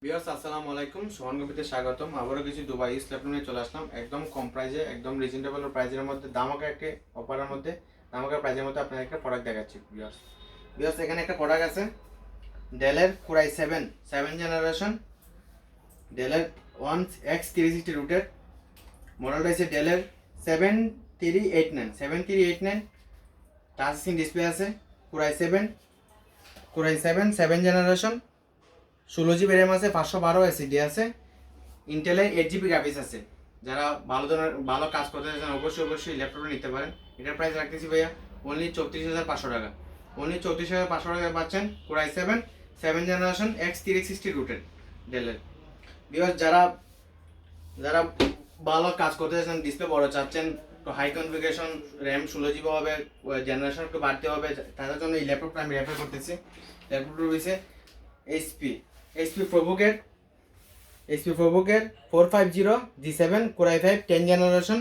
Viewers আসসালামু আলাইকুম, সোহান কম্পিউটারে স্বাগতম। আবারও কিছু দুবাই ল্যাপটপ নিয়ে চলে আসলাম একদম কম প্রাইসে, একদম রিজনেবল প্রাইসের মধ্যে, দামাকা একটা অফারের মধ্যে, দামাকা প্রাইসের মধ্যে আপনার একটা প্রোডাক্ট দেখাচ্ছি। ভিউয়ার্স ভিউয়ার্স এখানে একটা প্রোডাক্ট আছে ডেলের কোরাই সেভেন জেনারেশন, ডেলের 1X360 রুটের মডেলটা হচ্ছে ডেলের 7389 টাচ স্ক্রিন ডিসপ্লে আছে। Core i seven generation, 16 GB RAM আছে, 512 SSD আছে, ইন্টেলের 8 GB গ্রাফিক্স আছে। যারা ভালো কাজ করতে চান অবশ্যই ল্যাপটপটা নিতে পারেন। এটার প্রাইস রাখতেছি ভাইয়া অনলি 34,500 টাকা। অনলি 34,500 টাকা পাচ্ছেন কোরাই সেভেন জেনারেশন X360 রুটেড ডেলের। বিকজ যারা যারা ভালো কাজ করতে চাচ্ছেন, ডিসপ্লে বড় চাচ্ছেন, তো হাই কনফিগারেশন, র্যাম 16 GB হবে, জেনারেশন একটু বাড়তে হবে, তাদের জন্য এই ল্যাপটপটা আমি রেফার করতেছি। ল্যাপটপটা রয়েছে এইচপি প্রোবুকের 450 G7 Core i 5 10 generation,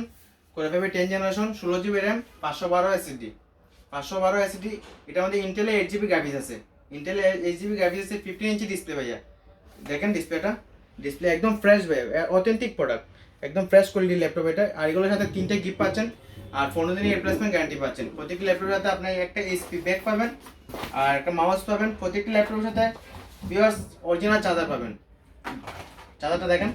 Core i 5 10 generation, 16 GB RAM, 512 SSD. এটার মধ্যে ইন্টেলের 8 GB গ্রাফিক্স আছে, ইন্টেলের 8 GB গ্রাফিক্স আছে, 15 ইঞ্চি ডিসপ্লে ভাইয়া। দেখেন ডিসপ্লে একদম ফ্রেশ ভাই, অথেন্টিক প্রোডাক্ট, একদম ফ্রেশ কোয়ালিটির ল্যাপটপ এটা। আর এগুলোর সাথে 3টে গিফট পাচ্ছেন আর 15 দিনের রিপ্লেসমেন্ট গ্যারান্টি পাচ্ছেন। প্রত্যেকটি ল্যাপটপের সাথে আপনি একটা এইচপি ব্যাগ পাবেন আর একটা মাউস পাবেন। প্রত্যেকটি ল্যাপটপের সাথে ভিউয়ার্স অরিজিনাল চার্জার পাবেন। চার্জারটা দেখেন,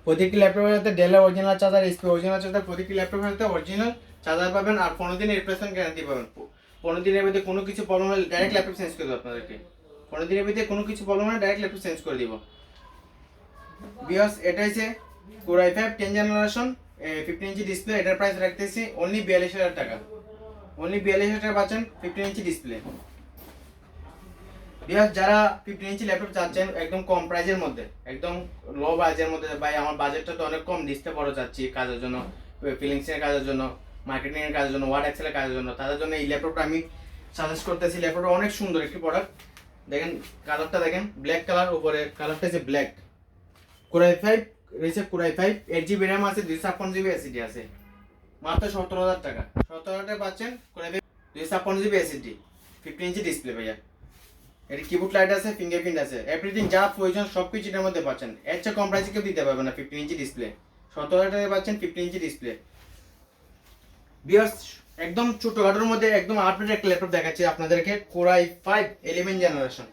প্রত্যেকটি ল্যাপটপের সাথে ডেলের original charger, HP original charger, প্রত্যেকটি ল্যাপটপের সাথে অরিজিনাল চার্জার পাবেন আর 15 দিনের রিপ্লেসমেন্ট গ্যারান্টি পাবেন। 15 দিনের মধ্যে কোনো কিছু প্রবলেম হলে ডাইরেক্ট ল্যাপটপ চেঞ্জ করে দেবো আপনাদেরকে। 15 দিনের মধ্যে কোনো কিছু প্রবলেম হলে ডাইরেক্ট ল্যাপটপ চেঞ্জ করে দিব। ভিউয়ার্স এটা হচ্ছে কোরাই 5 10 জেনারেশন, 15 ইঞ্চি ডিসপ্লে। এটার প্রাইস রাখতেছি অনলি 42,000 টাকা। অনলি 42,000 টাকা পাচ্ছেন 15 ইঞ্চি ডিসপ্লে। ভিউয়ার্স যারা 15 ইঞ্চি ল্যাপটপ চাচ্ছেন একদম কম প্রাইসের মধ্যে, একদম লো বাজেটের মধ্যে, ভাই আমার বাজেটটা তো অনেক কম, ডিসপ্লে বড় চাচ্ছি কাজের জন্য, ফিলিংসের কাজের জন্য, মার্কেটিং এর কাজের জন্য, ওয়ার্ড এক্সেলের কাজের জন্য, তাদের জন্য এই ল্যাপটপটা আমি সাজেস্ট করতেছি। ল্যাপটপটা অনেক সুন্দর একটি প্রোডাক্ট। দেখেন কালারটা দেখেন, ব্ল্যাক কালার, উপরে কালারটা হচ্ছে ব্ল্যাক। কোরাই 5 রয়েছে, কোরাই 5 8 GB র্যাম আছে, 256 GB এসএসডি আছে, মাত্র 17,000 টাকা। 17,000 টাকা পাচ্ছেন core i 5 256 GB SSD, 15 inch display ভাইয়া। এর কিবোর্ড লাইট আছে, ফিঙ্গারপ্রিন্ট আছে, এভরিথিং যা প্রয়োজন সবকিছু এটার মধ্যে পাচ্ছেন। এর চেয়ে কম প্রাইসে কেউ দিতে পারবে না 15 ইঞ্চি ডিসপ্লে। 17,000 টাকায় পাচ্ছেন 15 ইঞ্চি ডিসপ্লে। ভিউয়ার্স একদম ছোটখাটোর মধ্যে একদম আপডেট একটা ল্যাপটপ দেখাচ্ছি আপনাদেরকে, Core i 5 11 generation.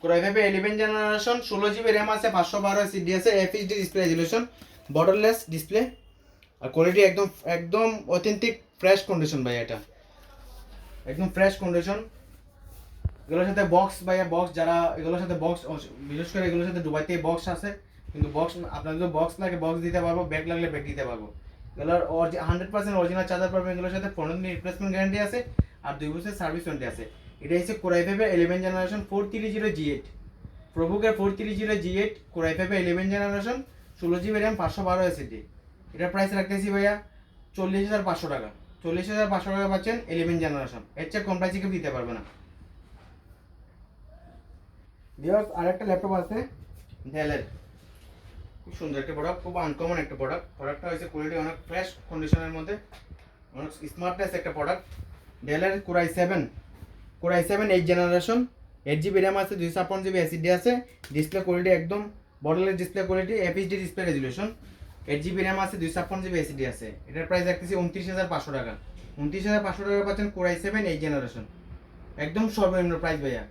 Core i 5 11 generation, 16 GB RAM আছে, 512 এসএসডি আছে, FHD display resolution, borderless display আর কোয়ালিটি একদম একদম অথেন্টিক ফ্রেশ কন্ডিশন ভাই। এটা একদম ফ্রেশ কন্ডিশন। এগুলোর সাথে বক্স ভাইয়া, বক্স যারা এগুলোর সাথে বক্স, বিশেষ করে এগুলোর সাথে দুবাইতে বক্স আছে, কিন্তু বক্স আপনার যদি বক্স লাগে বক্স দিতে পারবো, ব্যাগ লাগলে ব্যাগ দিতে পারবো। এগুলোর 100% অরিজিনাল চার্জার পাবেন। এগুলোর সাথে 15 দিনের রিপ্লেসমেন্ট গ্যারান্টি আছে আর 2 বছরের সার্ভিস ওয়ারেন্টি আছে। এটা হচ্ছে core i 5 11 generation 430 G8, প্রভুকের 430 G8, core i 5 11 generation, 16 GB RAM, 512 SSD. এটার প্রাইস রাখতেছি ভাইয়া 40,500 টাকা। 40,500 টাকা পাচ্ছেন 11 জেনারেশন। এর চেয়ে কম প্রাইসে কেউ দিতে পারবে না। ভিউয়ার্স আরেকটা ল্যাপটপ আছে ডেলের, খুব সুন্দর একটা প্রোডাক্ট, খুব আনকমন একটা প্রোডাক্ট। প্রোডাক্টটা হচ্ছে কোয়ালিটি অনেক ফ্রেশ কন্ডিশনের মধ্যে, অনেক স্মার্টনেস একটা প্রোডাক্ট। ডেলের Core i seven 8 generation, 8 GB RAM আছে, 256 GB এসএসডি আছে, ডিসপ্লে কোয়ালিটি একদম borderless display quality, FHD display resolution, 8 GB RAM আছে, 256 GB এসএসডি আছে। এটার প্রাইস রাখতেছি 29,500 টাকা। 29,500 টাকা পাচ্ছেন কোরাই 7 8 জেনারেশন, একদম সর্বনিম্ন প্রাইস ভাইয়া।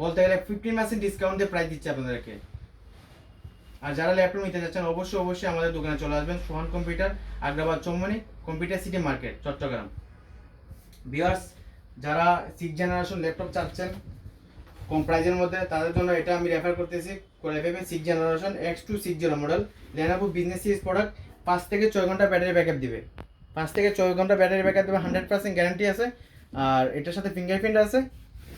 বলতে গেলে 15% ডিসকাউন্ট দিয়ে প্রাইস দিচ্ছে আপনাদেরকে। আর যারা ল্যাপটপ নিতে যাচ্ছেন অবশ্যই আমাদের দোকানে চলে আসবেন, Sohan computer, Agrabad Chowmuhani, computer city market, Chittagong. Viewers যারা 6 জেনারেশন ল্যাপটপ চাচ্ছেন কম প্রাইসের মধ্যে, তাদের জন্য এটা আমি রেফার করতেছি। Core i 5 6 generation X260 model, Lenovo business series product. 5 থেকে 6 ঘন্টা ব্যাটারি ব্যাকআপ দিবে, 5 থেকে 6 ঘন্টা ব্যাটারি ব্যাকআপ দেবে, 100% গ্যারান্টি আছে। আর এটার সাথে ফিঙ্গারপ্রিন্ট আছে,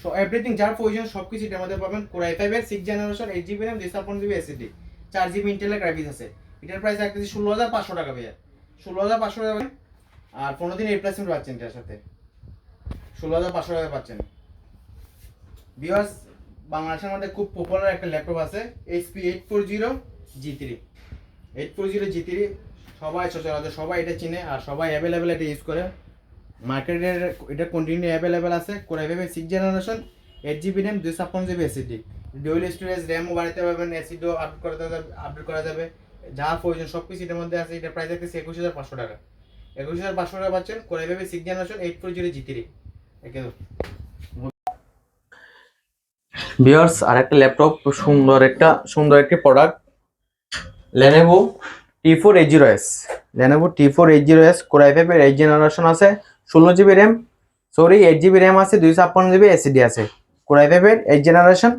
সো এভরিথিং যার প্রয়োজন সবকিছু এটার মধ্যে পাবেন। Core i 5 6 generation, 8 GB RAM, 256 GB SSD, 4 GB ইন্টেলের গ্রাফিক্স আছে। এটার প্রাইস রাখতেছি 16,500 টাকা ভাইয়া। 16,500 টাকা আর 15 দিনের রিপ্লেসমেন্ট পাচ্ছেন এটার সাথে, 16,500 টাকা পাচ্ছেন। ভিউয়ার্স বাংলাদেশের মধ্যে খুব পপুলার একটা ল্যাপটপ আছে, HP 840 G3। 840 G3 সবাই সচরাচর সবাই এটা চিনে আর সবাই অ্যাভেলেবেল এটা ইউজ করে। মার্কেটের এটা কন্টিনিউ অ্যাভেলেবেল আছে। Core i 5 6 generation, 8 GB RAM, 256 GB SSD. Dual storage, র্যামও বাড়াতে পারবেন, এসিডিও আপডেট করা যাবে, যা প্রয়োজন সব কিছু এটার মধ্যে আছে। এটার প্রাইস থাকতেছে 21,500 টাকা। 21,500 টাকা পাচ্ছেন কোরাই ফাইভের 6th জেনারেশন 840 G3। ভিউয়ার্স, আর একটা ল্যাপটপ, সুন্দর একটি product, Lenovo T480S। Lenovo T480S core i ফাইভের 8th জেনারেশন আছে, 16 GB র্যাম, 8 GB র্যাম আছে, 256 GB এসএসডি আছে। কোরাই ফাইভের 8th জেনারেশন,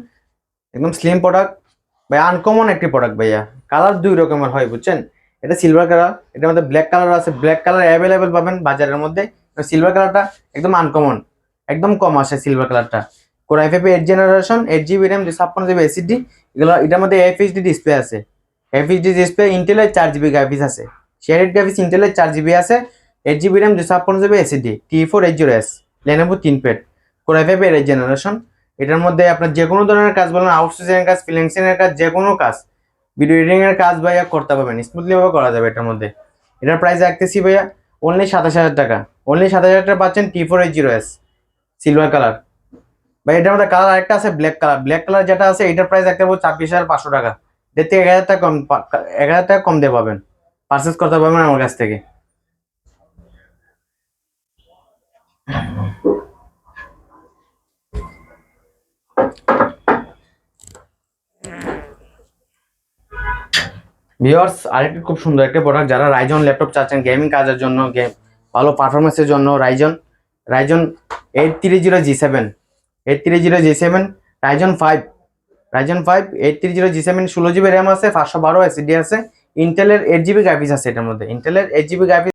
একদম স্লিম প্রোডাক্ট ভাই, আনকমন একটি প্রোডাক্ট ভাইয়া। কালার দুই রকমের হয় বুঝছেন, এটা সিলভার কালার, এটার মধ্যে ব্ল্যাক কালার আছে। ব্ল্যাক কালার অ্যাভেলেবেল পাবেন বাজারের মধ্যে, সিলভার কালারটা একদম আনকমন, একদম কম আসে সিলভার কালারটা। Core i five 8th generation, 8 GB RAM, 256 GB SSD, এগুলো এটার মধ্যে এফএইচডি ডিসপ্লে আছে। এফএইচডি ডিসপ্লে, ইন্টেলের 4 GB গ্রাফিক্স আছে, শেয়ারেড গ্রাফিক্স ইন্টেলের 4 GB আছে, 8 GB RAM, 256 GB SSD, T480S Lenovo ThinkPad core i five 8th generation. এটার মধ্যে আপনার যে কোনো ধরনের কাজ বলেন, আউটসোর্সিং এর কাজ, ফ্রিল্যান্সিং এর কাজ, যে কোনো কাজ, ভিডিও এডিটিং এর কাজ ভাইয়া করতে পারবেন, স্মুথলি ভাবে করা যাবে এটার মধ্যে। এটার প্রাইস রাখতেছি ভাইয়া অনলি 27,000 টাকা। অনলি 27,000 টাকা পাচ্ছেন T480S সিলভার কালার। ভাই এটার মধ্যে কালার আরেকটা আছে ব্ল্যাক কালার। ব্ল্যাক কালার যেটা আছে এটার প্রাইস রাখতে পারবো 26,500 টাকা। এর থেকে 1,000 টাকা কম, 1,000 টাকা কম দিয়ে পাবেন, পারচেস করতে পারবেন আমার কাছ থেকে। ভিউয়ার্স, আরেকটি খুব সুন্দর একটা প্রোডাক্ট, যারা রাইজন ল্যাপটপ চাচ্ছেন গেমিং কাজের জন্য, ভালো পারফরমেন্সের জন্য, Ryzen 830G7, 830G7, Ryzen 5 830G7, 16 GB RAM আছে, 512 এসএসডি আছে, ইন্টেলের 8 GB গ্রাফিক্স আছে। এটার মধ্যে ইন্টেলের 8 GB গ্রাফিক্স